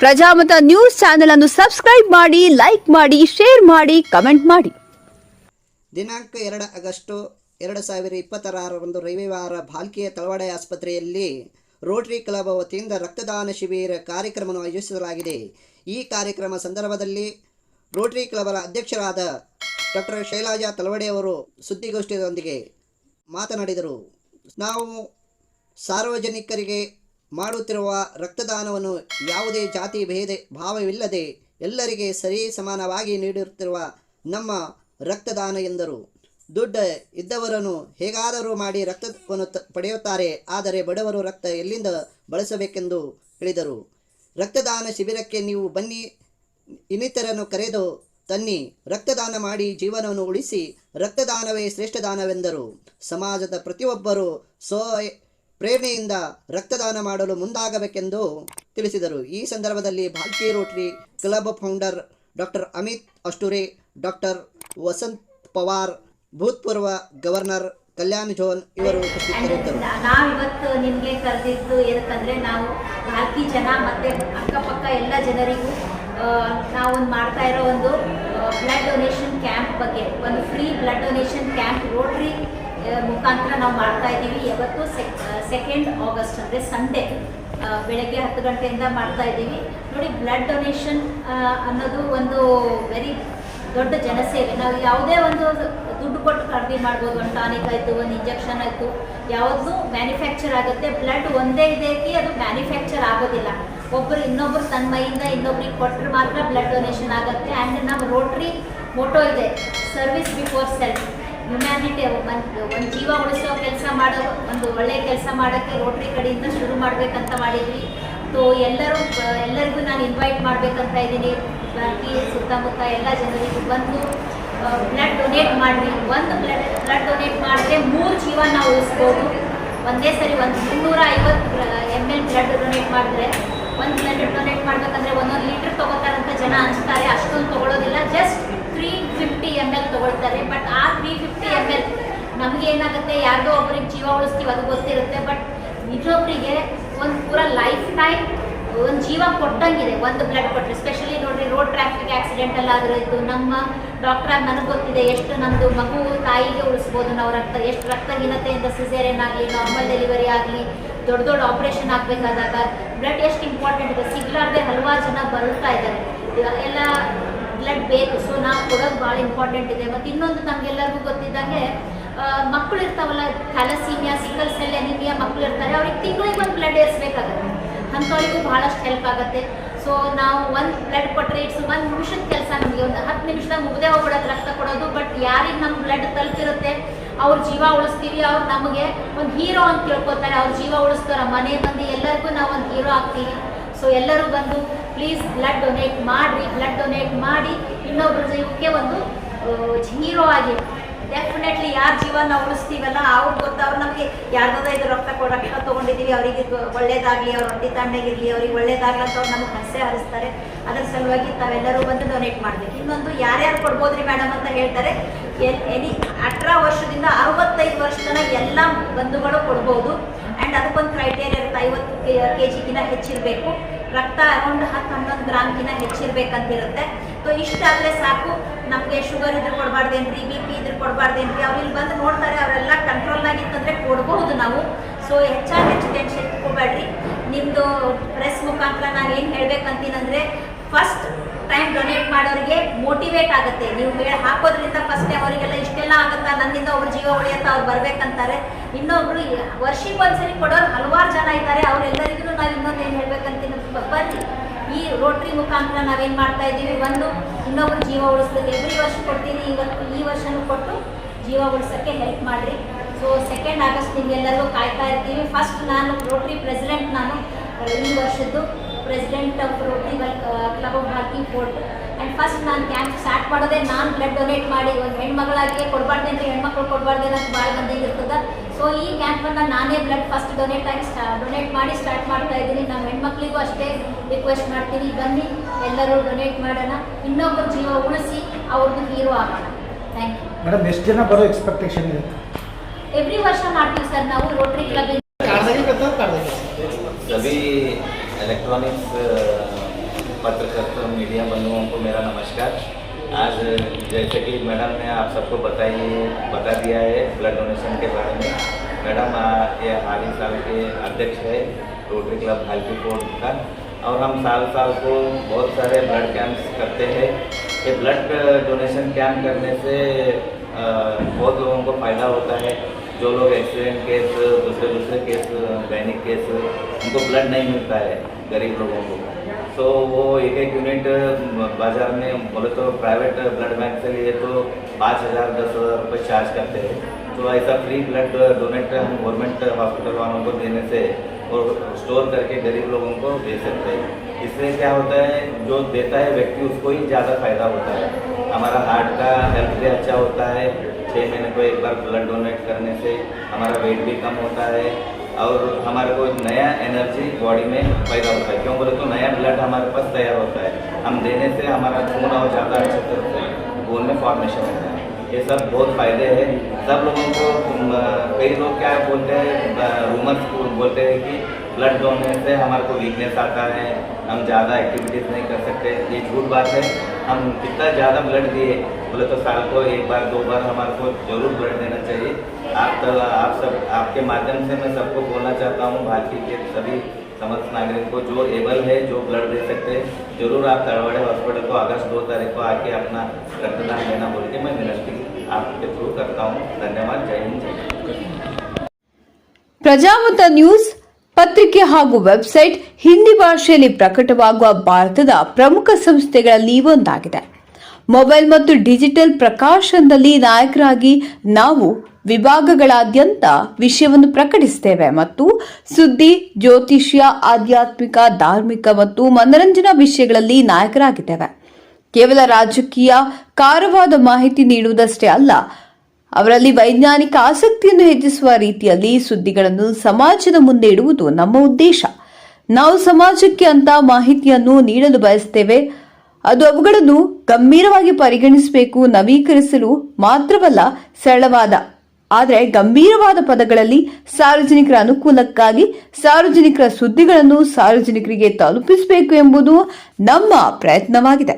Prajamata news channel ಅನ್ನು subscribe ಮಾಡಿ, like ಮಾಡಿ, ಶೇರ್ ಮಾಡಿ, ಕಮೆಂಟ್ ಮಾಡಿ. ದಿನಾಂಕ 2 ಆಗಸ್ಟ್ 2026 ರವಿವಾರ ಭಾಲ್ಕಿಯ ತಳವಾಡೆ ಆಸ್ಪತ್ರೆಯಲ್ಲಿ ರೋಟರಿ ಕ್ಲಬ್ ವತಿಯಿಂದ ರಕ್ತದಾನ ಶಿಬಿರ ಕಾರ್ಯಕ್ರಮವನ್ನು ಆಯೋಜಿಸಲಾಗಿದೆ. ಈ ಕಾರ್ಯಕ್ರಮ ಸಂದರ್ಭದಲ್ಲಿ ರೋಟರಿ ಕ್ಲಬ್ ಅಧ್ಯಕ್ಷರಾದ ಡಾಕ್ಟರ್ ಶೈಲಜಾ ತಳವಾಡೆ ಅವರು ಸುದ್ದಿಗೋಷ್ಠಿಯೊಂದಿಗೆ ಮಾತನಾಡಿದರು. ನಾವು ಸಾರ್ವಜನಿಕರಿಗೆ ಮಾಡುತ್ತಿರುವ ರಕ್ತದಾನವನ್ನು ಯಾವುದೇ ಜಾತಿ ಭೇದ ಭಾವವಿಲ್ಲದೆ ಎಲ್ಲರಿಗೆ ಸರಿ ಸಮಾನವಾಗಿ ನೀಡುತ್ತಿರುವ ನಮ್ಮ ರಕ್ತದಾನ ಎಂದರು. ದುಡ್ಡು ಇದ್ದವರನ್ನು ಹೇಗಾದರೂ ಮಾಡಿ ರಕ್ತವನ್ನು ಪಡೆಯುತ್ತಾರೆ, ಆದರೆ ಬಡವರು ರಕ್ತ ಎಲ್ಲಿಂದ ಬಳಸಬೇಕೆಂದು ಹೇಳಿದರು. ರಕ್ತದಾನ ಶಿಬಿರಕ್ಕೆ ನೀವು ಬನ್ನಿ, ಇನ್ನಿತರನ್ನು ಕರೆದು ತನ್ನಿ, ರಕ್ತದಾನ ಮಾಡಿ ಜೀವನವನ್ನು ಉಳಿಸಿ, ರಕ್ತದಾನವೇ ಶ್ರೇಷ್ಠ ದಾನವೆಂದರು. ಸಮಾಜದ ಪ್ರತಿಯೊಬ್ಬರೂ ಪ್ರೇರಣೆಯಿಂದ ರಕ್ತದಾನ ಮಾಡಲು ಮುಂದಾಗಬೇಕೆಂದು ತಿಳಿಸಿದರು. ಈ ಸಂದರ್ಭದಲ್ಲಿ Bhalki rotary club founder doctor Amit Ashture, doctor Vasant Pawar, ಭೂತಪೂರ್ವ ಗವರ್ನರ್ ಕಲ್ಯಾಣ್ ಜೋನ್ ಇವರು ಉಪಸ್ಥಿತರಿದ್ದರು. ನಾವಿವತ್ತು ನಿಮಗೆ ಕರೆದಿದ್ದು ಏನಕ್ಕಂದ್ರೆ, ನಾವು ಭಾಲ್ಕಿ ಜನ ಮತ್ತೆ ಅಕ್ಕಪಕ್ಕ ಎಲ್ಲ ಜನರಿಗೂ ನಾವೊಂದು ಮಾಡ್ತಾ ಇರೋ ಒಂದು ಬ್ಲಡ್ ಡೊನೇಷನ್ ಕ್ಯಾಂಪ್ ಬಗ್ಗೆ, ಒಂದು free blood donation camp Rotary ಮುಖಾಂತರ ನಾವು ಮಾಡ್ತಾ ಇದ್ದೀವಿ. ಯಾವತ್ತು 2 ಆಗಸ್ಟ್ ಅಂದರೆ ಸಂಡೇ ಬೆಳಗ್ಗೆ 10 ಗಂಟೆಯಿಂದ ಮಾಡ್ತಾ ಇದ್ದೀವಿ. ನೋಡಿ, ಬ್ಲಡ್ ಡೊನೇಷನ್ ಅನ್ನೋದು ಒಂದು ವೆರಿ ದೊಡ್ಡ ಜನಸೇವೆ. ನಾವು ಯಾವುದೇ ಒಂದು ದುಡ್ಡು ಕೊಟ್ಟು ಖರೀದಿ ಮಾಡ್ಬೋದು. ಒಂದು ಟಾನಿಕ್ ಆಯಿತು, ಒಂದು ಇಂಜೆಕ್ಷನ್ ಆಯಿತು, ಯಾವುದು ಮ್ಯಾನುಫ್ಯಾಕ್ಚರ್ ಆಗುತ್ತೆ. ಬ್ಲಡ್ ಒಂದೇ ಇದಕ್ಕೆ ಅದು ಮ್ಯಾನುಫ್ಯಾಕ್ಚರ್ ಆಗೋದಿಲ್ಲ. ಒಬ್ಬರು ಇನ್ನೊಬ್ಬರು ತನ್ನ ಮೈಯಿಂದ ಇನ್ನೊಬ್ರಿಗೆ ಕೊಟ್ಟರೆ ಮಾತ್ರ ಬ್ಲಡ್ ಡೊನೇಷನ್ ಆಗುತ್ತೆ. ಆ್ಯಂಡ್ ನಮ್ಮ ರೋಟ್ರಿ ಮೋಟೋ ಇದೆ, ಸರ್ವಿಸ್ ಬಿಫೋರ್ ಸೆಲ್ಫ್. ಹ್ಯುಮ್ಯಾನಿಟಿ, ಒಂದು ಜೀವ ಉಳಿಸೋ ಕೆಲಸ ಮಾಡೋ, ಒಂದು ಒಳ್ಳೆಯ ಕೆಲಸ ಮಾಡೋಕ್ಕೆ ರೋಟ್ರಿ ಕಡೆಯಿಂದ ಶುರು ಮಾಡಬೇಕಂತ ಮಾಡಿದ್ವಿ. ಸೊ ಎಲ್ಲರಿಗೂ ನಾನು ಇನ್ವೈಟ್ ಮಾಡಬೇಕಂತ ಇದ್ದೀನಿ. ಬಾಕಿ ಸುತ್ತಮುತ್ತ ಎಲ್ಲ ಜನರಿಗೂ ಬಂದು ಬ್ಲಡ್ ಡೊನೇಟ್ ಮಾಡಿರಿ. ಒಂದು ಬ್ಲಡ್ ಡೊನೇಟ್ ಮಾಡಿದ್ರೆ 3 ಜೀವ ನಾವು ಉಳಿಸ್ಬೋದು. ಒಂದೇ ಸರಿ 350 ml ಬ್ಲಡ್ ಡೊನೇಟ್ ಮಾಡಿದ್ರೆ, ಒಂದು ಬ್ಲಡ್ ಡೊನೇಟ್ ಮಾಡಬೇಕಂದ್ರೆ 1 ಲೀಟ್ರ್ ತೊಗೋತಾರಂತ ಜನ ಅನಿಸ್ತಾರೆ. ಅಷ್ಟೊಂದು ತೊಗೊಳೋದಿಲ್ಲ, ಜಸ್ಟ್ 350 ml ತೊಗೊಳ್ತಾರೆ. ಬಟ್ ಆ 350 ml ನಮಗೆ ಏನಾಗುತ್ತೆ, ಯಾರಿಗೋ ಒಬ್ಬರಿಗೆ ಜೀವ ಉಳಿಸ್ತೀವಿ, ಅದು ಗೊತ್ತಿರುತ್ತೆ. ಬಟ್ ಇನ್ನೊಬ್ಬರಿಗೆ ಒಂದು ಪೂರ ಲೈಫ್ ಟೈಮ್ ಒಂದು ಜೀವ ಕೊಟ್ಟಂಗಿದೆ ಒಂದು ಬ್ಲಡ್ ಕೊಟ್ಟರೆ. ಸ್ಪೆಷಲಿ ನೋಡಿರಿ, ರೋಡ್ ಟ್ರಾಫಿಕ್ ಆಕ್ಸಿಡೆಂಟ್ ಎಲ್ಲ ಆದರೂ ಇತ್ತು, ನಮ್ಮ ಡಾಕ್ಟ್ರಾಗಿ ನನಗೆ ಗೊತ್ತಿದೆ ಎಷ್ಟು ನಮ್ಮದು ಮಗು ತಾಯಿಗೆ ಉಳಿಸ್ಬೋದು ನಾವು. ಎಷ್ಟು ರಕ್ತಹೀನತೆಯಿಂದ ಸಿಸೇರಿಯನ್ ಆಗಲಿ, ನಾರ್ಮಲ್ ಡೆಲಿವರಿ ಆಗಲಿ, ದೊಡ್ಡ ಆಪ್ರೇಷನ್ ಆಗಬೇಕಾದಾಗ ಬ್ಲಡ್ ಎಷ್ಟು ಇಂಪಾರ್ಟೆಂಟ್ ಇದೆ. ಸಿಗ್ಲಾರ್ದೆ ಹಲವಾರು ಜನ ಬರುತ್ತಾ ಇದ್ದಾರೆ. ಎಲ್ಲ ಬ್ಲಡ್ ಬೇಕು. ಸೊ ನಾವು ಕೊಡೋದು ಭಾಳ ಇಂಪಾರ್ಟೆಂಟ್ ಇದೆ. ಮತ್ತು ಇನ್ನೊಂದು ನಮಗೆಲ್ಲರಿಗೂ ಗೊತ್ತಿದ್ದಂಗೆ, ಮಕ್ಕಳು ಇರ್ತಾವಲ್ಲ, ಥ್ಯಾಲಸೀಮಿಯಾ, ಸಿಕಲ್ ಸೆಲ್ ಎನಿಮಿಯಾ ಮಕ್ಕಳು ಇರ್ತಾರೆ, ಅವ್ರಿಗೆ ತಿಂಗಳಿಗೆ ಒಂದು ಬ್ಲಡ್ ಏರಿಸಬೇಕಾಗುತ್ತೆ. ಅಂಥವ್ರಿಗೂ ಭಾಳಷ್ಟು ಹೆಲ್ಪ್ ಆಗುತ್ತೆ. ಸೊ ನಾವು ಒಂದು ಬ್ಲಡ್ ಕೊಟ್ಟರೆ ಇಟ್ಸ್ 1 ನಿಮಿಷದ ಕೆಲಸ. ನಮಗೆ ಒಂದು 10 ನಿಮಿಷದಾಗ ಮುಗ್ದೇ ಹೋಗ್ಬಿಡೋದು ರಕ್ತ ಕೊಡೋದು. ಬಟ್ ಯಾರಿಗೆ ನಮ್ಮ ಬ್ಲಡ್ ತಲುಪಿರುತ್ತೆ ಅವ್ರ ಜೀವ ಉಳಿಸ್ತೀವಿ. ಅವ್ರು ನಮಗೆ ಒಂದು ಹೀರೋ ಅಂತ ತಿಳ್ಕೊತಾರೆ. ಅವ್ರ ಜೀವ ಉಳಿಸ್ತಾರೆ. ಮನೆ ಮಂದಿ ಎಲ್ಲರಿಗೂ ನಾವು ಒಂದು ಹೀರೋ ಆಗ್ತೀವಿ. ಸೊ ಎಲ್ಲರೂ ಬಂದು ಪ್ಲೀಸ್ ಬ್ಲಡ್ ಡೊನೇಟ್ ಮಾಡಿರಿ. ಬ್ಲಡ್ ಡೊನೇಟ್ ಮಾಡಿ ಇನ್ನೊಬ್ಬರ ಜೀವಕ್ಕೆ ಒಂದು ಹೀರೋ ಆಗಿ, ಡೆಫಿನೆಟ್ಲಿ ಯಾರ ಜೀವ ನಾವು ಉಳಿಸ್ತೀವಲ್ಲ ಅವ್ರಿಗೆ ಗೊತ್ತು. ಅವ್ರು ನಮಗೆ ಯಾರ್ದಾದ ಇದು ರಕ್ತ ತೊಗೊಂಡಿದ್ದೀವಿ, ಅವರಿಗೆ ಒಳ್ಳೇದಾಗಲಿ, ಅವ್ರ ಹೊಟ್ಟೆ ತಣ್ಣಗಿರಲಿ, ಅವ್ರಿಗೆ ಒಳ್ಳೇದಾಗಲಿ ಅಂತ ಅವ್ರು ನಮಗೆ ಹಸೆ ಹರಿಸ್ತಾರೆ. ಅದರ ಸಲುವಾಗಿ ತಾವೆಲ್ಲರೂ ಬಂದು ಡೊನೇಟ್ ಮಾಡಬೇಕು. ಇನ್ನೊಂದು, ಯಾರ್ಯಾರು ಕೊಡ್ಬೋದ್ರಿ ಮೇಡಮ್ ಅಂತ ಹೇಳ್ತಾರೆ. ಎನಿ 18 ವರ್ಷದಿಂದ 65 ವರ್ಷ ತನಕ ಎಲ್ಲ ಬಂಧುಗಳು ಕೊಡ್ಬೋದು. ಆ್ಯಂಡ್ ಅದಕ್ಕೊಂದು ಕ್ರೈಟೇರಿಯಾ ಇರುತ್ತೆ, 50 kg ಹೆಚ್ಚಿರಬೇಕು, ರಕ್ತ ಅರೌಂಡ್ 10-11 ಗ್ರಾಮ್ಗಿನ ಹೆಚ್ಚಿರ್ಬೇಕಂತಿರುತ್ತೆ. ಸೊ ಇಷ್ಟಾದರೆ ಸಾಕು. ನಮಗೆ ಶುಗರ್ ಇದ್ರೆ ಕೊಡಬಾರ್ದೇನ್ರಿ, BP ಇದ್ರೆ ಕೊಡಬಾರ್ದೇನ್ರಿ, ಅವ್ರು ಇಲ್ಲಿ ಬಂದು ನೋಡ್ತಾರೆ. ಅವರೆಲ್ಲ ಕಂಟ್ರೋಲ್ನಾಗಿತ್ತಂದರೆ ಕೊಡಬಹುದು ನಾವು. ಸೊ ಹೆಚ್ಚು ಟೆನ್ಷನ್ ಇಟ್ಕೋಬೇಡ್ರಿ. ನಿಮ್ಮದು ಪ್ರೆಸ್ ಮುಖಾಂತರ ನಾನು ಏನು ಹೇಳ್ಬೇಕಂತೀನಂದರೆ, ಫಸ್ಟ್ ಟೈಮ್ ಡೊನೇಟ್ ಮಾಡೋರಿಗೆ ಮೋಟಿವೇಟ್ ಆಗುತ್ತೆ. ನೀವು ಹಾಕೋದ್ರಿಂದ ಫಸ್ಟ್ ಟೈಮ್ ಅವರಿಗೆಲ್ಲ ಇಷ್ಟೆಲ್ಲ ಆಗುತ್ತಾ, ನನ್ನಿಂದ ಒಬ್ರು ಜೀವ ಉಳಿಯುತ್ತಾ, ಅವ್ರು ಬರ್ಬೇಕಂತಾರೆ. ಇನ್ನೊಬ್ರು ವರ್ಷಕ್ಕೆ ಒಂದ್ಸರಿ ಕೊಡೋರು ಹಲವಾರು ಜನ ಇದ್ದಾರೆ. ಅವರೆಲ್ಲರಿಗೂ ನಾವು ಇನ್ನೊಂದು ಏನು ಹೇಳ್ಬೇಕಂತೀನಿ, ಬನ್ನಿ ಈ ರೋಟ್ರಿ ಮುಖಾಂತರ ನಾವೇನು ಮಾಡ್ತಾ ಇದ್ದೀವಿ, ಒಂದು ಇನ್ನೊಬ್ರು ಜೀವ ಉಳಿಸ್ಲಿಕ್ಕೆ ಎವ್ರಿ ವರ್ಷ ಕೊಡ್ತೀನಿ. ಈ ವರ್ಷನೂ ಕೊಟ್ಟು ಜೀವ ಉಳಿಸೋಕ್ಕೆ ಹೆಲ್ಪ್ ಮಾಡಿರಿ. ಸೊ 2 ಆಗಸ್ಟ್ ನಿಮಗೆಲ್ಲರಿಗೂ ಕಾಯ್ತಾ ಇರ್ತೀವಿ. ಫಸ್ಟ್ ನಾನು ರೋಟ್ರಿ ಪ್ರೆಸಿಡೆಂಟ್, ನಾನು ಈ ವರ್ಷದ್ದು president of Rotary club of Bhalki fort. And first ನಾನು ಕ್ಯಾಂಪ್ ಸ್ಟಾರ್ಟ್ ಮಾಡೋದೇ ನಾನು ಬ್ಲಡ್ ಡೊನೇಟ್ ಮಾಡಿ. ಒಂದು ಹೆಣ್ಮಗಳಾಗಿ ಕೊಡಬಾರ್ದೇನ್ರಿ, ಹೆಣ್ಮಕ್ಳು ಕೊಡಬಾರ್ದೇನ ಅಂತ ಭಾಳ ಮಂದಿಗೆ ಇರ್ತದೆ. ಸೊ ಈ ಕ್ಯಾಂಪನ್ನು ನಾನೇ ಬ್ಲಡ್ ಫಸ್ಟ್ ಡೊನೇಟ್ ಮಾಡಿ ಸ್ಟಾರ್ಟ್ ಮಾಡ್ತಾ ಇದ್ದೀನಿ. ನಾನು ಹೆಣ್ಮಕ್ಳಿಗೂ ಅಷ್ಟೇ ರಿಕ್ವೆಸ್ಟ್ ಮಾಡ್ತೀನಿ, ಬನ್ನಿ ಎಲ್ಲರೂ ಡೊನೇಟ್ ಮಾಡೋಣ, ಇನ್ನೊಬ್ಬರು ಜೀವ ಉಳಿಸಿ ಅವ್ರದ್ದು ಹೀರೋ ಆಗೋಣ. Thank you madam. ಎಷ್ಟು ಜನ ಬರೋ ಎಕ್ಸ್ಪೆಕ್ಟೇಷನ್ ಇದೆ? ಎವ್ರಿ ವರ್ಷ ಮಾಡ್ತೀವಿ ಸರ್ ನಾವು ರೋಟರಿ ಕ್ಲಬ್. सभी इलेक्ट्रॉनिक्स पत्रकारिता मीडिया बंधुओं को मेरा नमस्कार। आज जैसे कि मैडम ने आप सबको बता दिया है ब्लड डोनेशन के बारे में। मैडम ये हाल ही साल के अध्यक्ष है रोटरी क्लब भालकी फोर्ट का, और हम साल को बहुत सारे ब्लड कैंप्स करते हैं। ये ब्लड डोनेशन कैंप करने से बहुत लोगों को फ़ायदा होता है। जो लोग एक्सीडेंट केस, दूसरे केस, दैनिक केस, उनको ब्लड नहीं मिलता है गरीब लोगों को, तो वो एक यूनिट बाज़ार में बोले तो प्राइवेट ब्लड बैंक से लिए तो 5,000 10,000 रुपये चार्ज करते हैं। तो ऐसा फ्री ब्लड डोनेट हम गवर्नमेंट हॉस्पिटल वालों को देने से और स्टोर करके गरीब लोगों को दे सकते हैं। इससे क्या होता है, जो देता है व्यक्ति उसको ही ज़्यादा फायदा होता है। हमारा हार्ट का हेल्थ भी अच्छा होता है। 6 महीने को एक बार ब्लड डोनेट करने से हमारा वेट भी कम होता है और हमारे को नया एनर्जी बॉडी में पैदा होता है। क्यों बोले तो नया ब्लड हमारे पास तैयार होता है। हम देने से हमारा खून और ज़्यादा अच्छे तरह से बोन में फॉर्मेशन होता है। ये सब बहुत फ़ायदे हैं सब लोगों को। कई लोग क्या बोलते हैं, रूमर्स बोलते हैं कि ब्लड डोने से हमारे को वीकनेस आता है, हम ज़्यादा एक्टिविटीज़ नहीं कर सकते। ये झूठ बात है। हम कितना ज़्यादा ब्लड दिए बोले तो साल को 1 बार 2 बार हमारे को ज़रूर ब्लड देना चाहिए। आप सब आपके माध्यम से मैं सबको बोलना चाहता हूँ, भालकी के सभी समस्त नागरिक को जो एबल है, जो ब्लड दे सकते हैं, जरूर आप तलवाड़े हॉस्पिटल को अगस्त 2 तारीख को आके अपना रक्तदान देना बोल के मैं विनती आपके थ्रू करता हूँ। धन्यवाद। जय हिंद, जय भारत। ಪ್ರಜಾಮತ ನ್ಯೂಸ್ ಪತ್ರಿಕೆ ಹಾಗೂ ವೆಬ್ಸೈಟ್ ಹಿಂದಿ ಭಾಷೆಯಲ್ಲಿ ಪ್ರಕಟವಾಗುವ ಭಾರತದ ಪ್ರಮುಖ ಸಂಸ್ಥೆಗಳಲ್ಲಿ ಒಂದಾಗಿದೆ. ಮೊಬೈಲ್ ಮತ್ತು ಡಿಜಿಟಲ್ ಪ್ರಕಾಶನದಲ್ಲಿ ನಾಯಕರಾಗಿ ನಾವು ವಿಭಾಗಗಳಾದ್ಯಂತ ವಿಷಯವನ್ನು ಪ್ರಕಟಿಸುತ್ತೇವೆ ಮತ್ತು ಸುದ್ದಿ, ಜ್ಯೋತಿಷ್ಯ, ಆಧ್ಯಾತ್ಮಿಕ, ಧಾರ್ಮಿಕ ಮತ್ತು ಮನರಂಜನಾ ವಿಷಯಗಳಲ್ಲಿ ನಾಯಕರಾಗಿದ್ದೇವೆ. ಕೇವಲ ರಾಜಕೀಯ ಕಾರವಾದ ಮಾಹಿತಿ ನೀಡುವುದಷ್ಟೇ ಅಲ್ಲ, ಅವರಲ್ಲಿ ವೈಜ್ಞಾನಿಕ ಆಸಕ್ತಿಯನ್ನು ಹೆಚ್ಚಿಸುವ ರೀತಿಯಲ್ಲಿ ಸುದ್ದಿಗಳನ್ನು ಸಮಾಜದ ಮುಂದೆ ಇಡುವುದು ನಮ್ಮ ಉದ್ದೇಶ. ನಾವು ಸಮಾಜಕ್ಕೆ ಅಂತ ಮಾಹಿತಿಯನ್ನು ನೀಡಲು ಬಯಸುತ್ತೇವೆ. ಅದು ಅವುಗಳನ್ನು ಗಂಭೀರವಾಗಿ ಪರಿಗಣಿಸಬೇಕು, ನವೀಕರಿಸಲು ಮಾತ್ರವಲ್ಲ, ಸರಳವಾದ ಆದರೆ ಗಂಭೀರವಾದ ಪದಗಳಲ್ಲಿ ಸಾರ್ವಜನಿಕರ ಅನುಕೂಲಕ್ಕಾಗಿ ಸಾರ್ವಜನಿಕರ ಸುದ್ದಿಗಳನ್ನು ಸಾರ್ವಜನಿಕರಿಗೆ ತಲುಪಿಸಬೇಕು ಎಂಬುದು ನಮ್ಮ ಪ್ರಯತ್ನವಾಗಿದೆ.